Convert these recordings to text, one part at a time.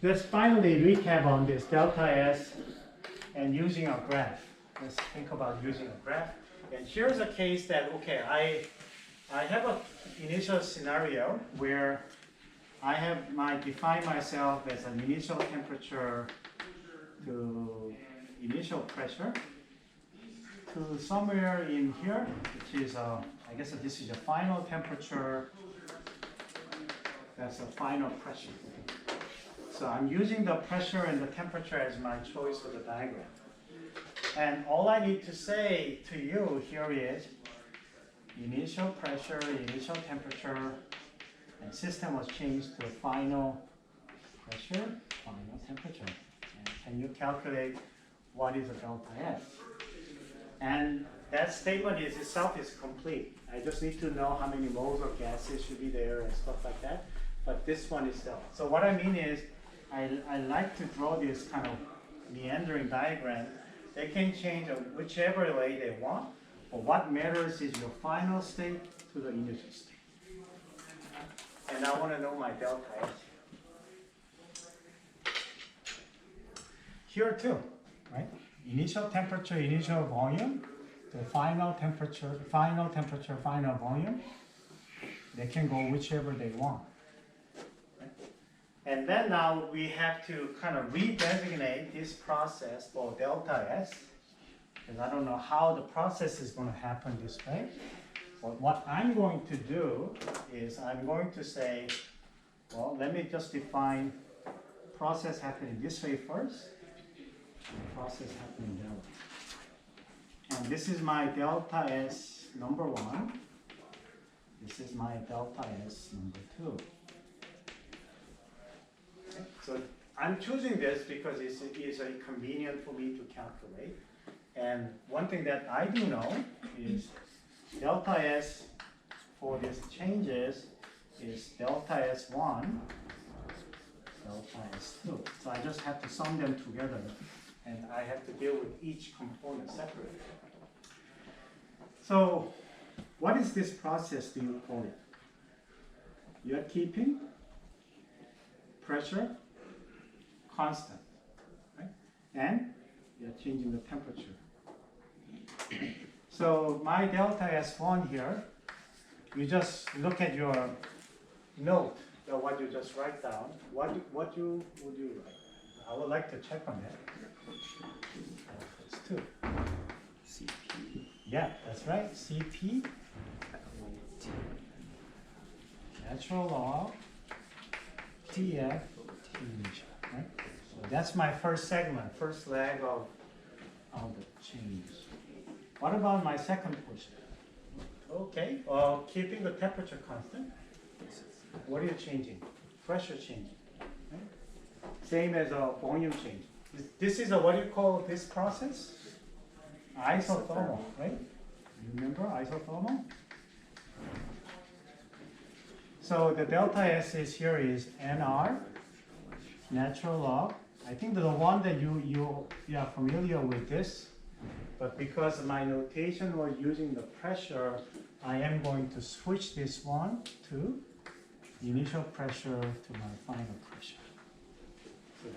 Let's finally recap on this delta S and using a graph. Let's think about using a graph. And here's a case that, okay, I have an initial scenario where I have define myself as an initial temperature to initial pressure to somewhere in here, which is, I guess this is a final temperature. That's a final pressure. So I'm using the pressure and the temperature as my choice for the diagram. And all I need to say to you here is initial pressure, initial temperature, and system was changed to final pressure, final temperature. And can you calculate what is a delta S? And that statement itself is complete. I just need to know how many moles of gases should be there and stuff like that. But this one is still. So what I mean is, I like to draw this kind of meandering diagram. They can change whichever way they want, but what matters is your final state to the initial state. And I want to know my delta S. Here too, right? Initial temperature, initial volume, the final temperature, final volume. They can go whichever they want. And then now we have to kind of redesignate this process for delta S, because I don't know how the process is going to happen this way. But what I'm going to do is I'm going to say, well, let me just define process happening this way first, process happening that way. And this is my delta S number 1. This is my delta S number 2. So I'm choosing this because it's convenient for me to calculate. And one thing that I do know is delta S for these changes is delta S1, delta S2. So I just have to sum them together, and I have to deal with each component separately. So what is this process do you call it? You're keeping pressure constant, right? And you're changing the temperature. So my delta S1 here, you just look at your note, what you just write down. What would you write? I would like to check on that. It's 2. CP. Yeah, that's right. CP. Natural log TF initial, right? So that's my first segment, first leg of the change. What about my second portion? Okay, keeping the temperature constant. What are you changing? Pressure changing. Right? Same as a volume change. This is what do you call this process? Isothermal, right? You remember isothermal? So the delta S is here is NR, natural log. I think the one that you are familiar with this, but because my notation was using the pressure, I am going to switch this one to initial pressure to my final pressure. So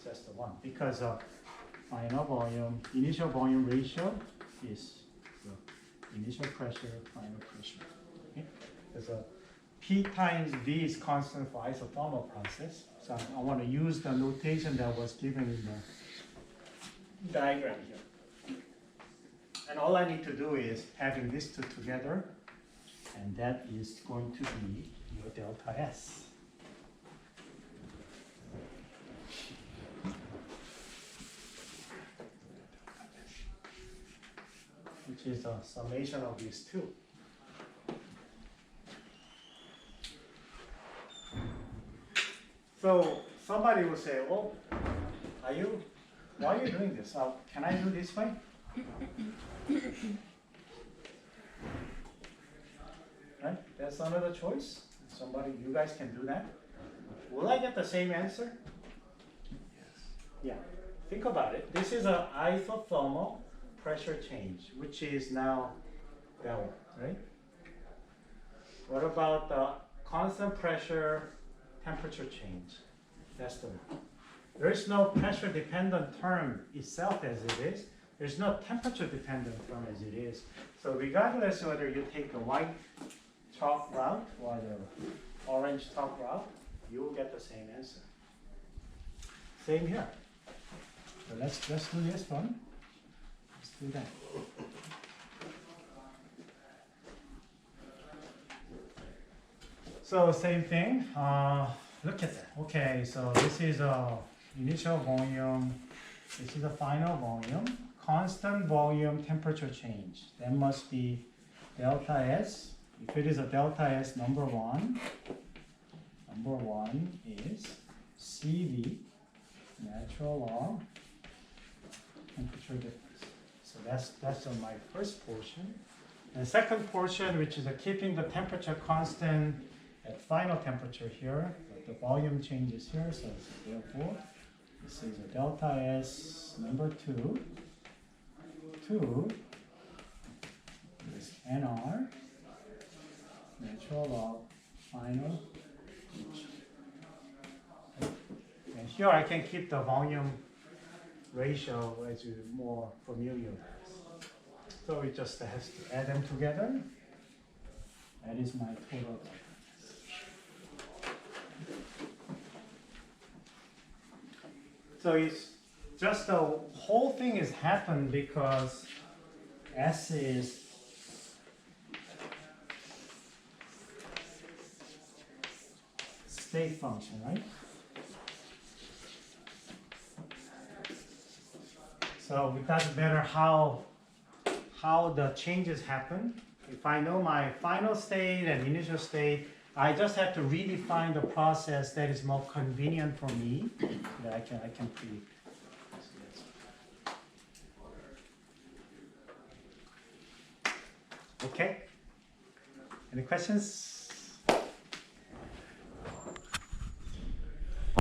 that's the one. Because of final volume, initial volume ratio is the initial pressure, final pressure. Okay? There's a P times V is constant for isothermal process. So I want to use the notation that was given in the diagram here. And all I need to do is having these two together, and that is going to be your delta S. Which is a summation of these two. So somebody will say, "Oh, why are you doing this? Can I do this way?" Right? That's another choice. You guys can do that. Will I get the same answer? Yes. Yeah. Think about it. This is an isothermal pressure change, which is now that one, right? What about the constant pressure temperature change? That's the one. There is no pressure dependent term itself as it is. There's no temperature dependent term as it is. So regardless whether you take the white chalk route or the orange chalk route, you will get the same answer. Same here. So let's do this one. Let's do that. So same thing. Look at that. Okay, so this is a initial volume. This is a final volume. Constant volume temperature change. That must be delta S. If it is a delta S, number one is CV, natural law, temperature difference. So that's on my first portion. And the second portion, which is keeping the temperature constant at final temperature here, but the volume changes here, so therefore this is a delta S number 2 is NR, natural log, final. And here I can keep the volume ratio as you're more familiar with. So it just has to add them together. That is my total. So it's just the whole thing has happened because S is state function, right? So it doesn't matter how the changes happen. If I know my final state and initial state, I just have to redefine the process that is more convenient for me that I can predict. Okay. Any questions?